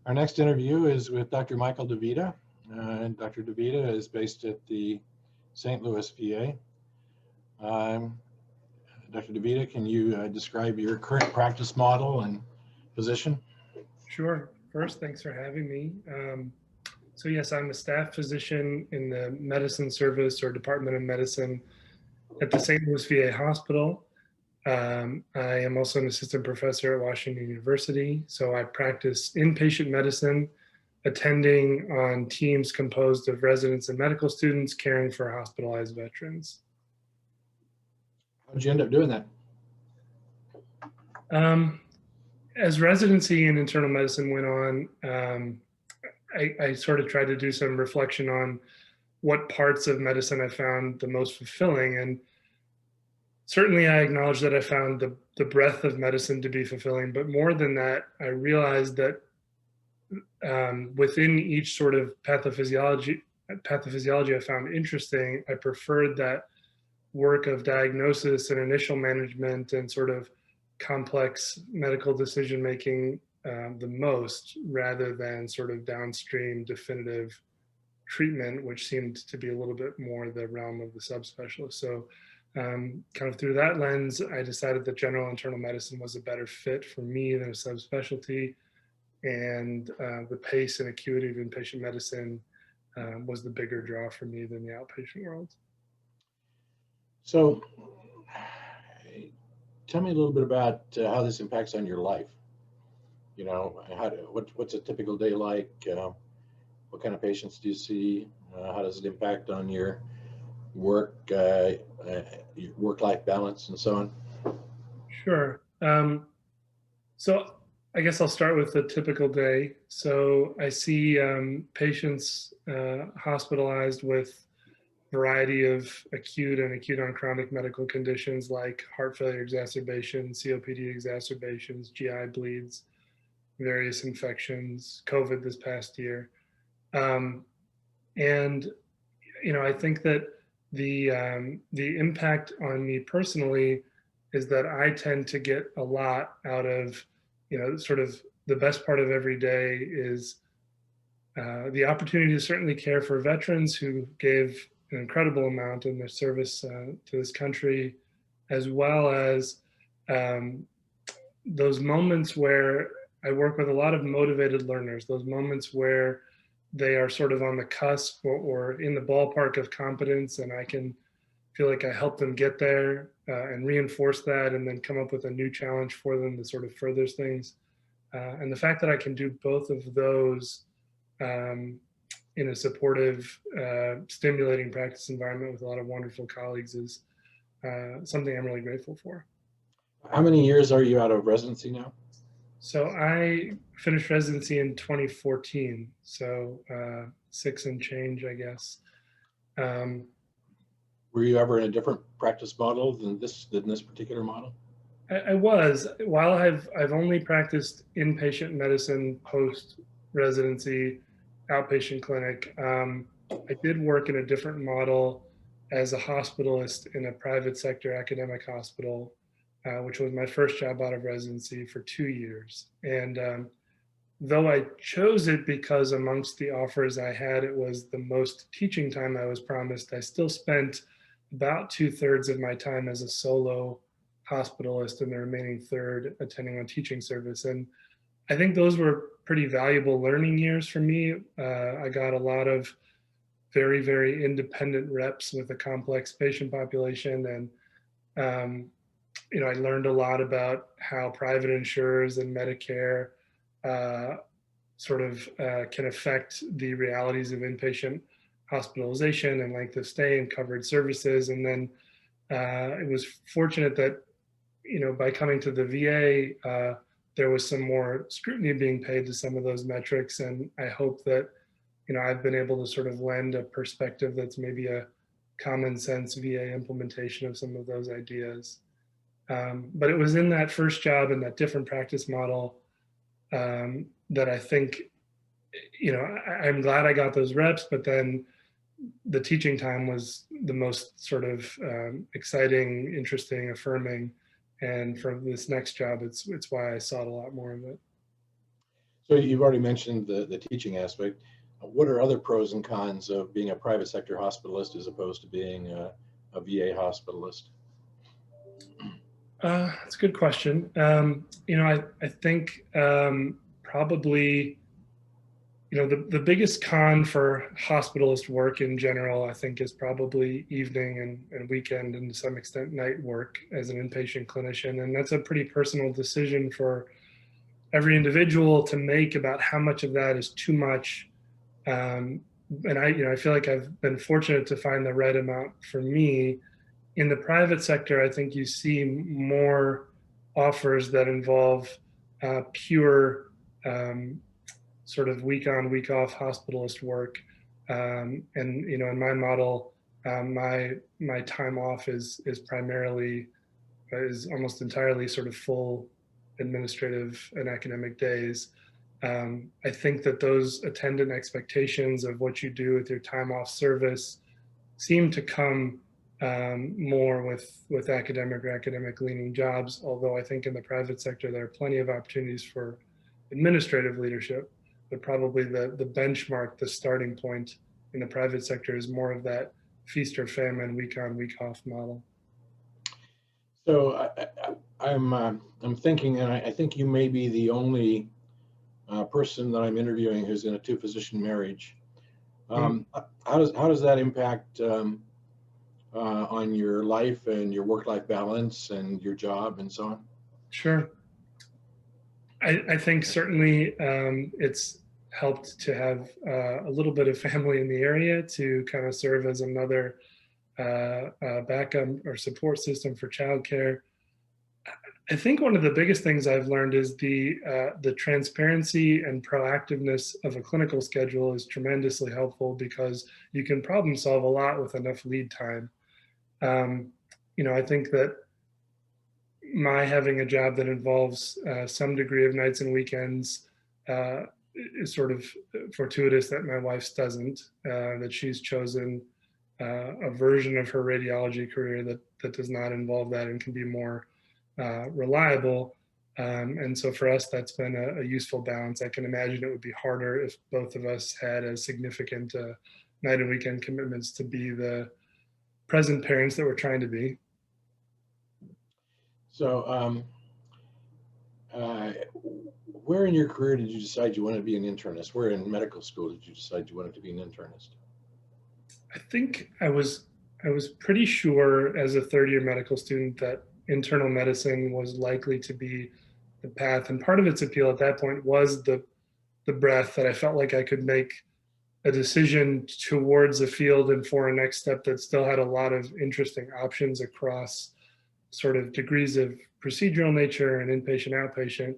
Our next interview is with Dr. Micheal DeVita, and Dr. DeVita is based at the St. Louis VA. Dr. DeVita, can you describe your current practice model and position? Sure. First, thanks for having me. So yes, I'm a staff physician in the medicine service or Department of Medicine at the St. Louis VA Hospital. I am also an assistant professor at Washington University. So I practice inpatient medicine, attending on teams composed of residents and medical students caring for hospitalized veterans. How'd you end up doing that? As residency in internal medicine went on, I sort of tried to do some reflection on what parts of medicine I found the most fulfilling. And certainly I acknowledge that I found the breadth of medicine to be fulfilling, but more than that, I realized that within each sort of pathophysiology I found interesting, I preferred that work of diagnosis and initial management and sort of complex medical decision making the most, rather than sort of downstream definitive treatment, which seemed to be a little bit more the realm of the subspecialist. So kind of through that lens, I decided that general internal medicine was a better fit for me than a subspecialty, and the pace and acuity of inpatient medicine was the bigger draw for me than the outpatient world. So tell me a little bit about how this impacts on your life. You know, what's a typical day like? What kind of patients do you see? How does it impact on your work-life balance and so on? Sure. So I guess I'll start with a typical day. So I see patients hospitalized with a variety of acute and acute on chronic medical conditions like heart failure exacerbations, COPD exacerbations, GI bleeds, various infections, COVID this past year. And, you know, I think that the impact on me personally is that I tend to get a lot out of, you know, sort of the best part of every day is the opportunity to certainly care for veterans who gave an incredible amount in their service to this country, as well as those moments where I work with a lot of motivated learners, those moments where they are sort of on the cusp or in the ballpark of competence, and I can feel like I help them get there and reinforce that, and then come up with a new challenge for them that sort of furthers things. And the fact that I can do both of those in a supportive, stimulating practice environment with a lot of wonderful colleagues is something I'm really grateful for. How many years are you out of residency now? So I finished residency in 2014, so 6 and change, I guess. Were you ever in a different practice model than this particular model? I was. While I've only practiced inpatient medicine post residency, outpatient clinic, I did work in a different model as a hospitalist in a private sector academic hospital, which was my first job out of residency for 2 years. And though I chose it because amongst the offers I had, it was the most teaching time I was promised, I still spent about 2/3 of my time as a solo hospitalist and the remaining third attending on teaching service. And I think those were pretty valuable learning years for me. I got a lot of very, very independent reps with a complex patient population. And, you know, I learned a lot about how private insurers and Medicare sort of can affect the realities of inpatient hospitalization and length of stay and covered services. And then it was fortunate that, you know, by coming to the VA, there was some more scrutiny being paid to some of those metrics. And I hope that, you know, I've been able to sort of lend a perspective that's maybe a common sense VA implementation of some of those ideas. But it was in that first job and that different practice model that I think, you know, I'm glad I got those reps, but then the teaching time was the most sort of exciting, interesting, affirming. And for this next job, it's why I sought a lot more of it. So you've already mentioned the teaching aspect. What are other pros and cons of being a private sector hospitalist as opposed to being a VA hospitalist? That's a good question. I think probably, the biggest con for hospitalist work in general, I think, is probably evening and weekend and to some extent night work as an inpatient clinician. And that's a pretty personal decision for every individual to make about how much of that is too much. And I feel like I've been fortunate to find the right amount for me. In the private sector, I think you see more offers that involve pure sort of week on, week off hospitalist work. And in my model, my time off is almost entirely sort of full administrative and academic days. I think that those attendant expectations of what you do with your time off service seem to come more with academic or academic leaning jobs, although I think in the private sector there are plenty of opportunities for administrative leadership, but probably the benchmark, the starting point in the private sector is more of that feast or famine, week on, week off model. So I'm thinking, and I think you may be the only person that I'm interviewing who's in a two-physician marriage. How does that impact on your life and your work-life balance and your job and so on? Sure. I think certainly it's helped to have a little bit of family in the area to kind of serve as another backup or support system for childcare. I think one of the biggest things I've learned is the transparency and proactiveness of a clinical schedule is tremendously helpful because you can problem solve a lot with enough lead time. I think that my having a job that involves some degree of nights and weekends is sort of fortuitous that my wife's doesn't, that she's chosen a version of her radiology career that does not involve that and can be more reliable. And so for us, that's been a useful balance. I can imagine it would be harder if both of us had as significant night and weekend commitments to be the present parents that we're trying to be. So where in your career did you decide you wanted to be an internist? Where in medical school did you decide you wanted to be an internist? I think I was pretty sure as a third-year medical student that internal medicine was likely to be the path. And part of its appeal at that point was the breadth, that I felt like I could make a decision towards a field and for a next step that still had a lot of interesting options across sort of degrees of procedural nature and inpatient, outpatient.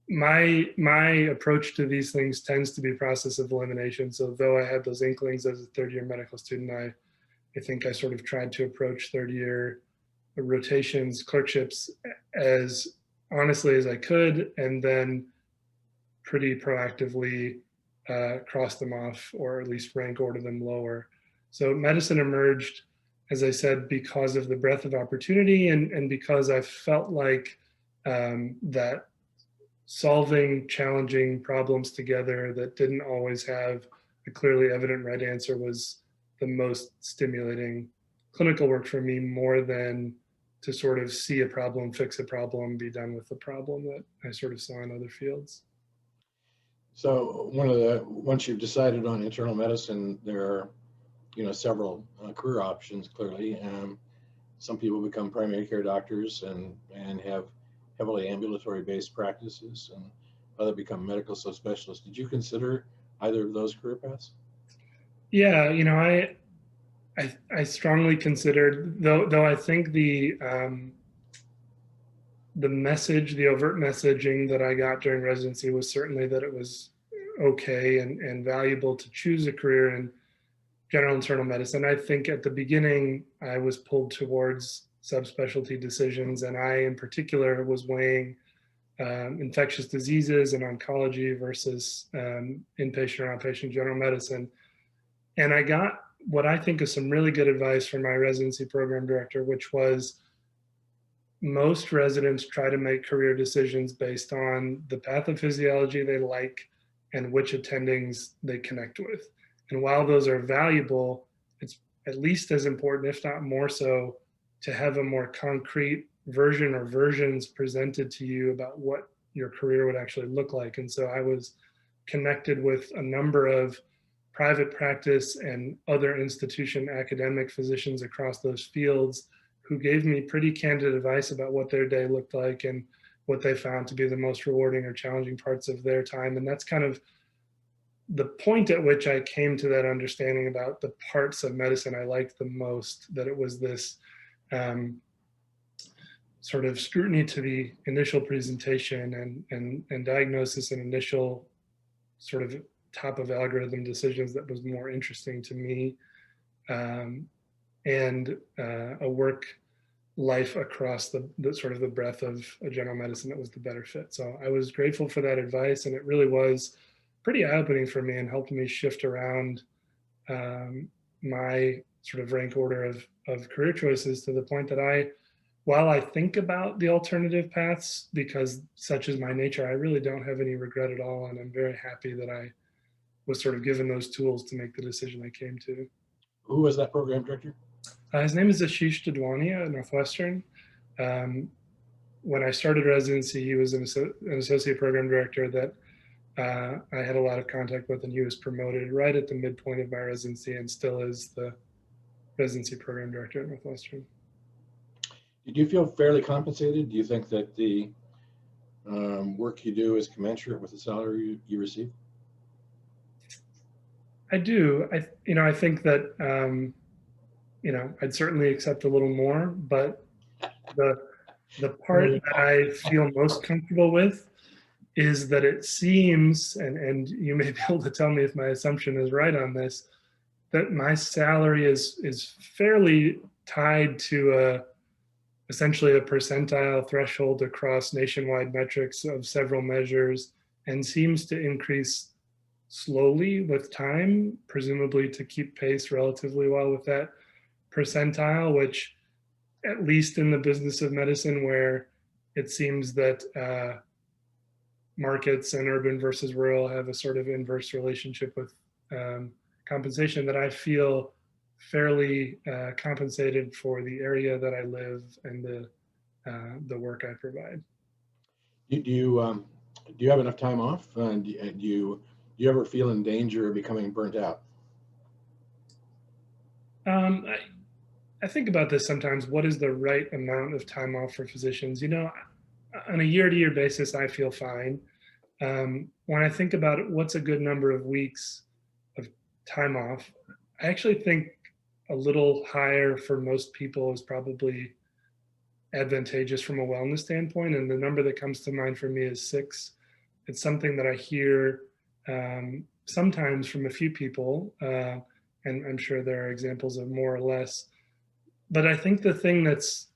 My approach to these things tends to be process of elimination. So though I had those inklings as a third-year medical student, I think I sort of tried to approach third-year rotations, clerkships as honestly as I could, and then pretty proactively cross them off, or at least rank order them lower. So medicine emerged, as I said, because of the breadth of opportunity and because I felt like that solving challenging problems together that didn't always have a clearly evident right answer was the most stimulating clinical work for me, more than to sort of see a problem, fix a problem, be done with the problem that I sort of saw in other fields. So once you've decided on internal medicine, there are, several career options, clearly. Some people become primary care doctors and have heavily ambulatory-based practices, and others become medical subspecialists. Did you consider either of those career paths? Yeah, I strongly considered, though I think the message, the overt messaging that I got during residency was certainly that it was okay and valuable to choose a career in general internal medicine. I think at the beginning, I was pulled towards subspecialty decisions, and I in particular was weighing infectious diseases and oncology versus inpatient or outpatient general medicine. And I got what I think is some really good advice from my residency program director, which was most residents try to make career decisions based on the pathophysiology they like and which attendings they connect with. And while those are valuable, it's at least as important, if not more so, to have a more concrete version or versions presented to you about what your career would actually look like. And so I was connected with a number of private practice and other institution academic physicians across those fields who gave me pretty candid advice about what their day looked like and what they found to be the most rewarding or challenging parts of their time. And that's kind of the point at which I came to that understanding about the parts of medicine I liked the most, that it was this sort of scrutiny to the initial presentation and diagnosis and initial sort of top of algorithm decisions that was more interesting to me, and a work life across the sort of the breadth of a general medicine that was the better fit. So I was grateful for that advice, and it really was pretty eye-opening for me and helped me shift around my sort of rank order of career choices to the point that while I think about the alternative paths, because such is my nature, I really don't have any regret at all. And I'm very happy that I was sort of given those tools to make the decision I came to. Who was that program director? His name is Ashish Dadwania at Northwestern. When I started residency, he was an associate program director that I had a lot of contact with, and he was promoted right at the midpoint of my residency and still is the residency program director at Northwestern. Did you feel fairly compensated? Do you think that the work you do is commensurate with the salary you receive? I do. I think that I'd certainly accept a little more, but the part that I feel most comfortable with is that it seems, and you may be able to tell me if my assumption is right on this, that my salary is fairly tied to essentially a percentile threshold across nationwide metrics of several measures, and seems to increase slowly with time, presumably to keep pace relatively well with that percentile, which, at least in the business of medicine, where it seems that markets and urban versus rural have a sort of inverse relationship with compensation, that I feel fairly compensated for the area that I live and the work I provide. Do you have enough time off? Do you ever feel in danger of becoming burnt out? I think about this sometimes. What is the right amount of time off for physicians? On a year-to-year basis, I feel fine. When I think about it, what's a good number of weeks of time off, I actually think a little higher for most people is probably advantageous from a wellness standpoint. And the number that comes to mind for me is 6. It's something that I hear sometimes from a few people, and I'm sure there are examples of more or less. But I think the thing that's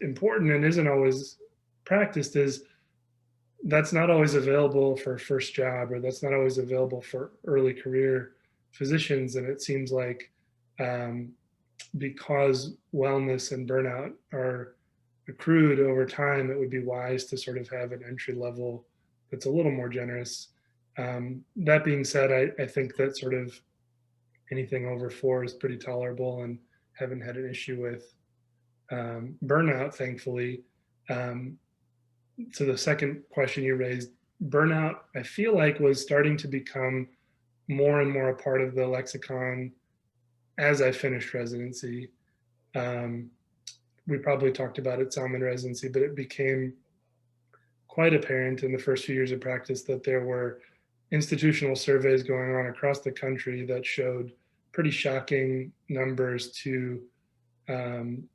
important and isn't always practiced is that's not always available for first job, or that's not always available for early career physicians. And it seems like because wellness and burnout are accrued over time, it would be wise to sort of have an entry level that's a little more generous. That being said, I think that sort of anything over 4 is pretty tolerable, and haven't had an issue with burnout, thankfully. To the second question you raised, burnout, I feel like, was starting to become more and more a part of the lexicon as I finished residency. We probably talked about it some in residency, but it became quite apparent in the first few years of practice that there were institutional surveys going on across the country that showed pretty shocking numbers to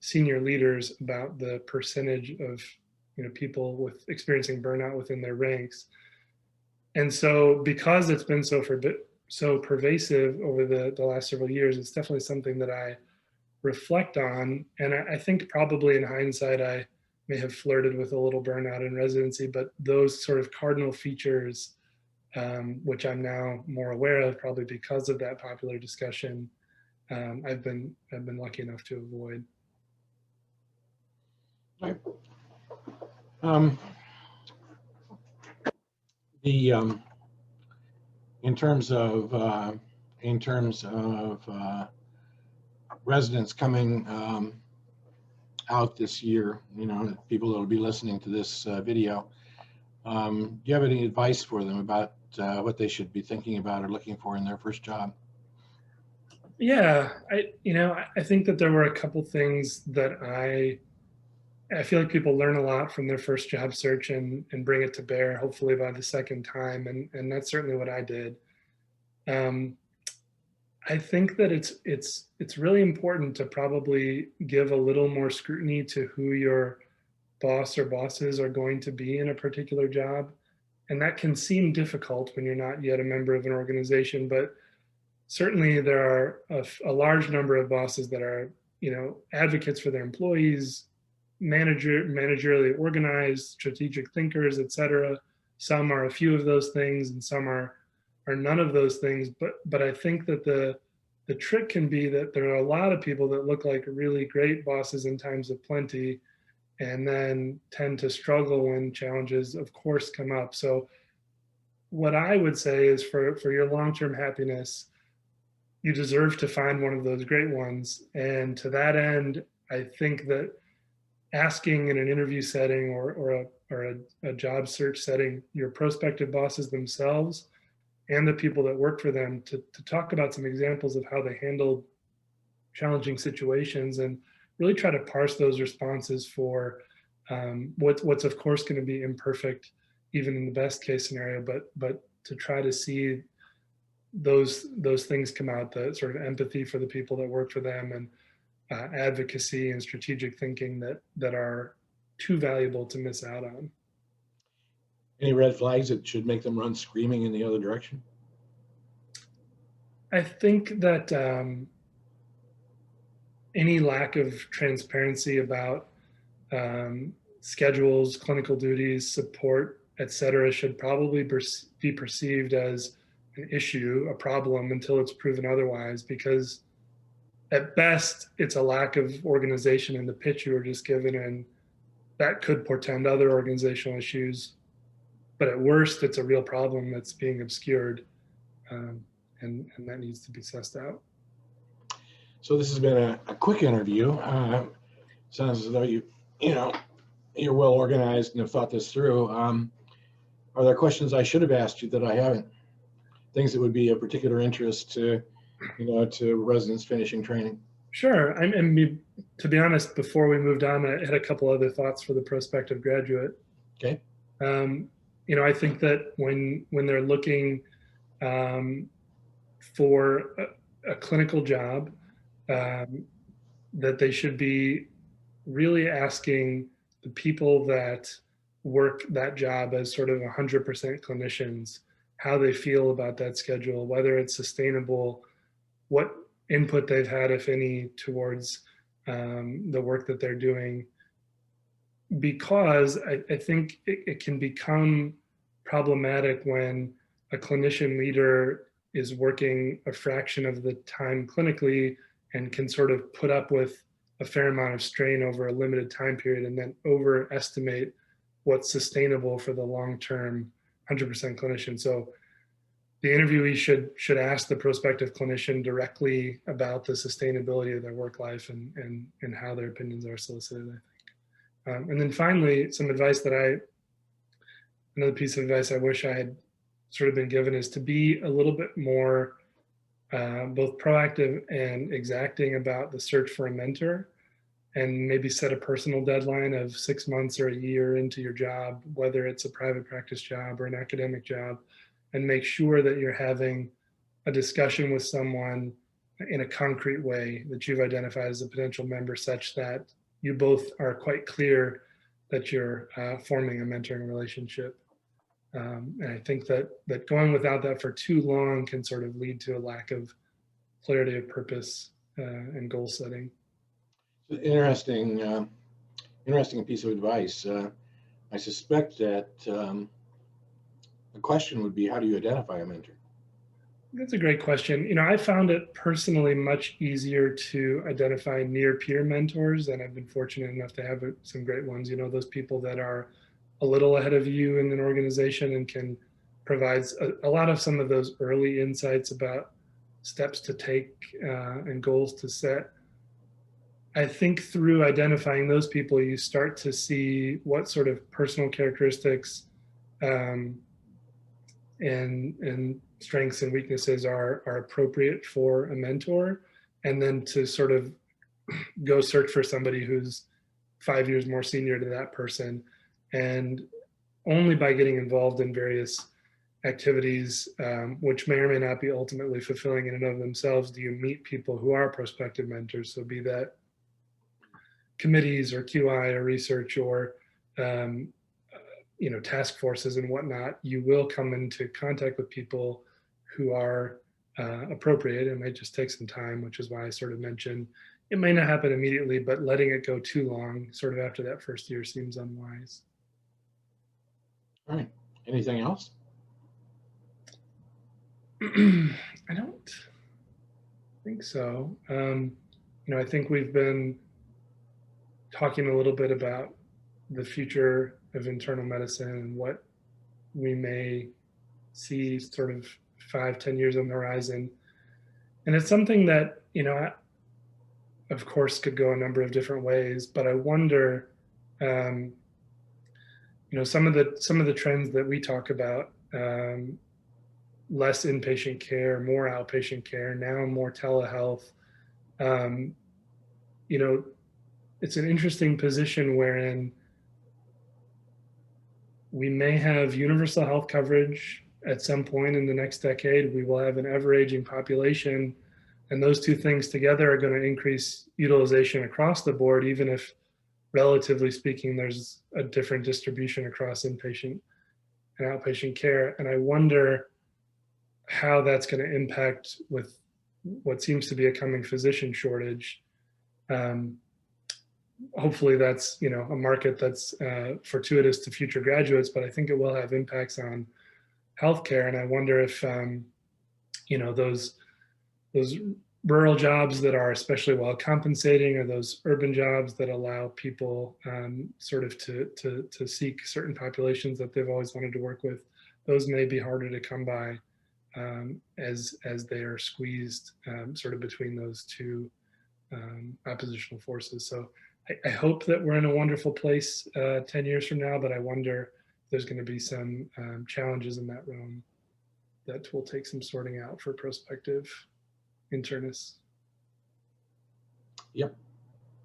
senior leaders about the percentage of people with experiencing burnout within their ranks. And so because it's been so pervasive over the last several years, it's definitely something that I reflect on. And I think probably in hindsight, I may have flirted with a little burnout in residency, but those sort of cardinal features, which I'm now more aware of, probably because of that popular discussion, I've been lucky enough to avoid. Right. Um, the in terms of residents coming out this year, people that will be listening to this video, do you have any advice for them about what they should be thinking about or looking for in their first job? Yeah, I think that there were a couple things that I feel like people learn a lot from their first job search and bring it to bear, hopefully by the second time, and that's certainly what I did. Um, I think that it's really important to probably give a little more scrutiny to who your boss or bosses are going to be in a particular job. And that can seem difficult when you're not yet a member of an organization, but certainly there are a large number of bosses that are, advocates for their employees, managerially organized, strategic thinkers, et cetera. Some are a few of those things and some are none of those things. But I think that the trick can be that there are a lot of people that look like really great bosses in times of plenty and then tend to struggle when challenges, of course, come up. So what I would say is for your long-term happiness, you deserve to find one of those great ones. And to that end, I think that asking in an interview setting or a job search setting, your prospective bosses themselves and the people that work for them to talk about some examples of how they handled challenging situations and really try to parse those responses for what's of course going to be imperfect, even in the best case scenario, but to try to see those things come out, the sort of empathy for the people that work for them and advocacy and strategic thinking that are too valuable to miss out on. Any red flags that should make them run screaming in the other direction? I think that any lack of transparency about schedules, clinical duties, support, et cetera, should probably be perceived as an issue, a problem, until it's proven otherwise, because at best, it's a lack of organization in the pitch you were just given, and that could portend other organizational issues. But at worst, it's a real problem that's being obscured, and that needs to be sussed out. So this has been a quick interview. Sounds as though you're well organized and have thought this through. Are there questions I should have asked you that I haven't? Things that would be of particular interest to residents finishing training? Sure. And to be honest, before we moved on, I had a couple other thoughts for the prospective graduate. Okay. I think that when they're looking for a clinical job, that they should be really asking the people that work that job as sort of 100% clinicians, how they feel about that schedule, whether it's sustainable, what input they've had, if any, towards the work that they're doing. Because I think it can become problematic when a clinician leader is working a fraction of the time clinically and can sort of put up with a fair amount of strain over a limited time period and then overestimate what's sustainable for the long-term 100% clinician. So the interviewee should ask the prospective clinician directly about the sustainability of their work life and how their opinions are solicited, I think. And then finally, some advice another piece of advice I wish I had sort of been given is to be a little bit more both proactive and exacting about the search for a mentor, and maybe set a personal deadline of 6 months or a year into your job, whether it's a private practice job or an academic job, and make sure that you're having a discussion with someone in a concrete way that you've identified as a potential member, such that you both are quite clear that you're forming a mentoring relationship. And I think that going without that for too long can sort of lead to a lack of clarity of purpose and goal setting. Interesting piece of advice. I suspect that the question would be, how do you identify a mentor? That's a great question. I found it personally much easier to identify near peer mentors, and I've been fortunate enough to have some great ones. Those people that are a little ahead of you in an organization and can provide a lot of some of those early insights about steps to take and goals to set. I think through identifying those people, you start to see what sort of personal characteristics um, and strengths and weaknesses are appropriate for a mentor, and then to sort of go search for somebody who's 5 years more senior to that person. And only by getting involved in various activities, which may or may not be ultimately fulfilling in and of themselves, do you meet people who are prospective mentors. So be that committees or QI or research or um, task forces and whatnot, you will come into contact with people who are appropriate. It might just take some time, which is why I sort of mentioned it may not happen immediately, but letting it go too long, sort of after that first year, seems unwise. All right. Anything else? I don't think so. I think we've been talking a little bit about the future of internal medicine and what we may see sort of 5-10 years on the horizon. And it's something that, of course, could go a number of different ways, but I wonder, some of the trends that we talk about, less inpatient care, more outpatient care, now more telehealth. Um, it's an interesting position wherein we may have universal health coverage at some point in the next decade. We will have an ever-aging population, and those two things together are going to increase utilization across the board, even if, relatively speaking, there's a different distribution across inpatient and outpatient care. And I wonder how that's going to impact with what seems to be a coming physician shortage. Hopefully that's a market that's fortuitous to future graduates, but I think it will have impacts on healthcare. And I wonder if those rural jobs that are especially well compensating, or those urban jobs that allow people sort of to seek certain populations that they've always wanted to work with, those may be harder to come by as they are squeezed sort of between those two oppositional forces. So I hope that we're in a wonderful place 10 years from now, but I wonder if there's going to be some challenges in that realm that will take some sorting out for prospective internists. Yep.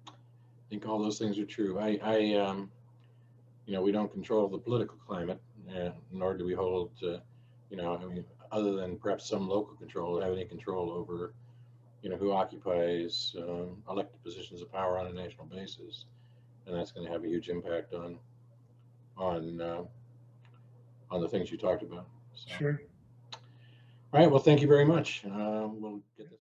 I think all those things are true. We don't control the political climate, nor do we hold, other than perhaps some local control, have any control over, who occupies elected positions of power on a national basis, and that's going to have a huge impact on the things you talked about. So. Sure. All right. Well, thank you very much. We'll get this.